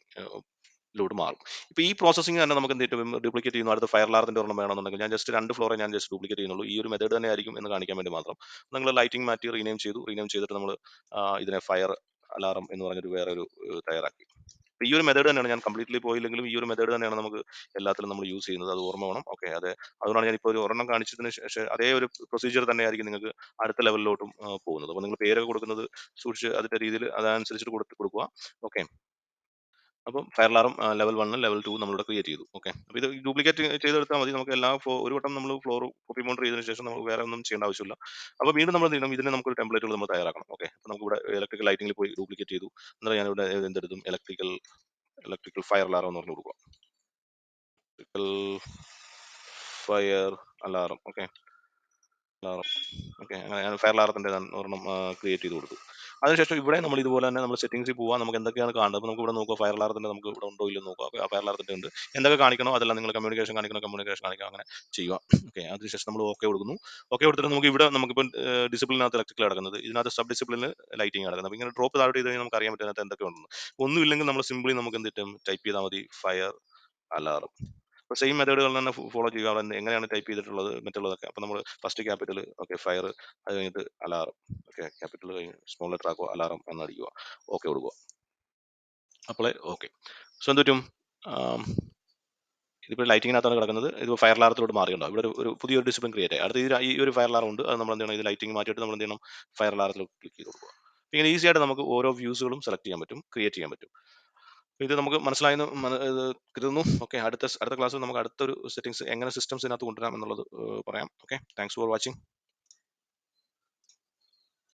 ലോട്ട് മാറും. ഇപ്പോൾ ഈ പ്രോസസ്സിംഗ് തന്നെ നമുക്ക് എന്ത് ചെയ്യും, ഡ്യൂപ്ലിക്കേറ്റ് ചെയ്യുന്നു. അടുത്ത ഫയർ അലാറത്തിന്റെ ഒരെണ്ണം വേണമെന്നുണ്ടെങ്കിൽ ഞാൻ ജസ്റ്റ് 2 ഫ്ലോറെ ഞാൻ ജസ്റ്റ് ഡ്യൂപ്ലിക്കേറ്റ് ചെയ്യുന്നുള്ളൂ. ഈ ഒരു മെത്തേഡ് തന്നെ ആയിരിക്കും എന്ന് കാണിക്കാൻ വേണ്ടി മാത്രം. നിങ്ങൾ ലൈറ്റിംഗ് മാറ്റി റീനെയിം ചെയ്തിട്ട് നമ്മൾ ഇതിനെ ഫയർ അലാറം എന്ന് പറഞ്ഞൊരു വേറൊരു തയ്യാറാക്കി. ഈ ഒരു മെത്തേഡ് തന്നെയാണ്, ഞാൻ കംപ്ലീറ്റ്ലി പോയില്ലെങ്കിലും ഈ ഒരു മെത്തേഡ് തന്നെയാണ് നമുക്ക് എല്ലാത്തിലും നമ്മൾ യൂസ് ചെയ്യുന്നത്. അത് ഓർമ്മ വേണം. ഓക്കെ, അതുകൊണ്ടാണ് ഞാനിപ്പോൾ ഒരു ഒരെണ്ണം കാണിച്ചതിന് ശേഷം അതേ ഒരു പ്രൊസീജിയർ തന്നെ ആയിരിക്കും നിങ്ങൾക്ക് അടുത്ത ലെവലിലോട്ടും പോകുന്നത്. അപ്പോൾ നിങ്ങൾ പേരൊക്കെ കൊടുക്കുന്നത് സൂക്ഷിച്ച് അതിന്റെ രീതിയിൽ അതനുസരിച്ചിട്ട് കൊടുക്കുക. ഓക്കെ, അപ്പം ഫയർ അലാറം ലെവൽ 1 ലെവൽ 2 നമ്മളിവിടെ ക്രിയേറ്റ് ചെയ്തു. ഓക്കെ, അപ്പോൾ ഇത് ഡ്യൂപ്ലിക്കേറ്റ് ചെയ്തെടുത്താൽ മതി. നമുക്ക് ഒരു വട്ടം നമ്മൾ ഫ്ലോർ കോപ്പി മോണ്ടർ ചെയ്തതിനു ശേഷം നമുക്ക് വേറെ ഒന്നും ചെയ്യേണ്ട ആവശ്യമില്ല. അപ്പോൾ വീണ്ടും നമ്മൾ എന്ത് ചെയ്യണം, ഇതിന് നമുക്കൊരു ടെംപ്ലേറ്റുകൾ നമ്മൾ തയ്യാറാക്കണം. ഓക്കെ, അപ്പോൾ നമുക്കിവിടെ ഇലക്ട്രിക്കൽ ലൈറ്റിംഗിൽ പോയി ഡ്യൂപ്ലിക്കേറ്റ് ചെയ്തു. എന്നാൽ ഞാനിവിടെ എന്തെടുത്തും ഇലക്ട്രിക്കൽ ഫയർ അലാറം എന്ന് പറഞ്ഞു കൊടുക്കുക. Electrical fire alarm. Okay, alarm. Okay, അങ്ങനെ ഞാൻ ഫയർ അലാറത്തിന്റെ ഒരെണ്ണം ക്രിയേറ്റ് ചെയ്ത് കൊടുത്തു. അതിനുശേഷം ഇവിടെ നമ്മൾ ഇതുപോലെ തന്നെ നമ്മൾ സെറ്റിംഗ്സിൽ പോകാം. നമുക്ക് എന്തൊക്കെയാണ് കാണേണ്ടത്, അപ്പോൾ നമുക്ക് ഇവിടെ നോക്കുക, ഫയർ അലാറത്തിന്റെ നമുക്ക് ഇവിടെ ഉണ്ടോ ഇല്ലെന്ന് നോക്കുക. ഓക്കെ, ആ ഫയർ അലാറത്തിന്റെ ഉണ്ട്. എന്തൊക്കെ കാണിക്കണോ അതെല്ലാം നിങ്ങൾ കമ്മ്യൂണിക്കേഷൻ കാണിക്കണം, അങ്ങനെ ചെയ്യുക. ഓക്കെ, അതിനുശേഷം നമ്മൾ ഓക്കെ കൊടുക്കുന്നു. ഓക്കെ കൊടുത്തിട്ട് നമുക്ക് ഇവിടെ നമുക്കിപ്പോൾ ഡിസിപ്ലിനകത്ത് ഇലക്ട്രിക്കൽ കിടക്കുന്നത്, ഇതിനകത്ത് സബ് ഡിസിപ്ലിനിൽ ലൈറ്റിംഗ് കിടക്കുന്നത്. അപ്പോൾ ഇങ്ങനെ ഡ്രോപ്പ് താഴോട്ട് ചെയ്ത് കഴിഞ്ഞാൽ നമുക്ക് അറിയാൻ പറ്റുന്നത് എന്തൊക്കെ ഉണ്ടെന്ന്. ഒന്നുമില്ലെങ്കിൽ നമ്മൾ സിംപ്ലി നമുക്ക് എന്ത് കിട്ടും, ടൈപ്പ് ചെയ്താൽ മതി ഫയർ അലാറം. അപ്പോൾ സെയിം മെത്തേഡുകൾ തന്നെ ഫോളോ ചെയ്യുക. അവിടെ എങ്ങനെയാണ് ടൈപ്പ് ചെയ്തിട്ടുള്ളത് മറ്റുള്ളതൊക്കെ. അപ്പോൾ നമ്മൾ ഫസ്റ്റ് ക്യാപിറ്റൽ, ഓക്കെ, ഫയർ, അത് കഴിഞ്ഞിട്ട് അലാറം. ഓക്കെ, ക്യാപിറ്റൽ കഴിഞ്ഞ് സ്മോൾ ലെറ്റർ ആക്കുക, അലാറം എന്നടിക്കുക. ഓക്കെ കൊടുക്കുക, അപ്ലൈ. ഓക്കെ, സോ എന്ത് പറ്റും, ഇതിപ്പോൾ ലൈറ്റിങ്ങിനകത്താണ് കിടക്കുന്നത്. ഇത് ഫയർ അലാറത്തിലോട്ട് മാറിയിട്ടുണ്ടോ, ഇവിടെ ഒരു പുതിയൊരു ഡിസിപ്ലിൻ ക്രിയേറ്റ് ആയി. അടുത്ത ഈ ഒരു ഫയർ അലാറം ഉണ്ട്, അത് നമ്മൾ എന്ത് ചെയ്യണം, ഇത് ലൈറ്റിംഗ് മാറ്റിയിട്ട് നമ്മൾ എന്ത് ചെയ്യണം, ഫയർ അലാറത്തിൽ ക്ലിക്ക് ചെയ്ത് കൊടുക്കുക. ഇങ്ങനെ ഈസി ആയിട്ട് നമുക്ക് ഓരോ വ്യൂസുകളും സെലക്ട് ചെയ്യാൻ പറ്റും, ക്രിയേറ്റ് ചെയ്യാൻ പറ്റും. ഇത് നമുക്ക് മനസ്സിലായെന്ന് കരുതുന്നു. ഓക്കെ, അടുത്ത ക്ലാസ്സിൽ നമുക്ക് അടുത്തൊരു സെറ്റിംഗ്സ് എങ്ങനെ സിസ്റ്റംസിനകത്ത് കൊണ്ടുവരാം എന്നുള്ളത് പറയാം. Okay, thanks for watching.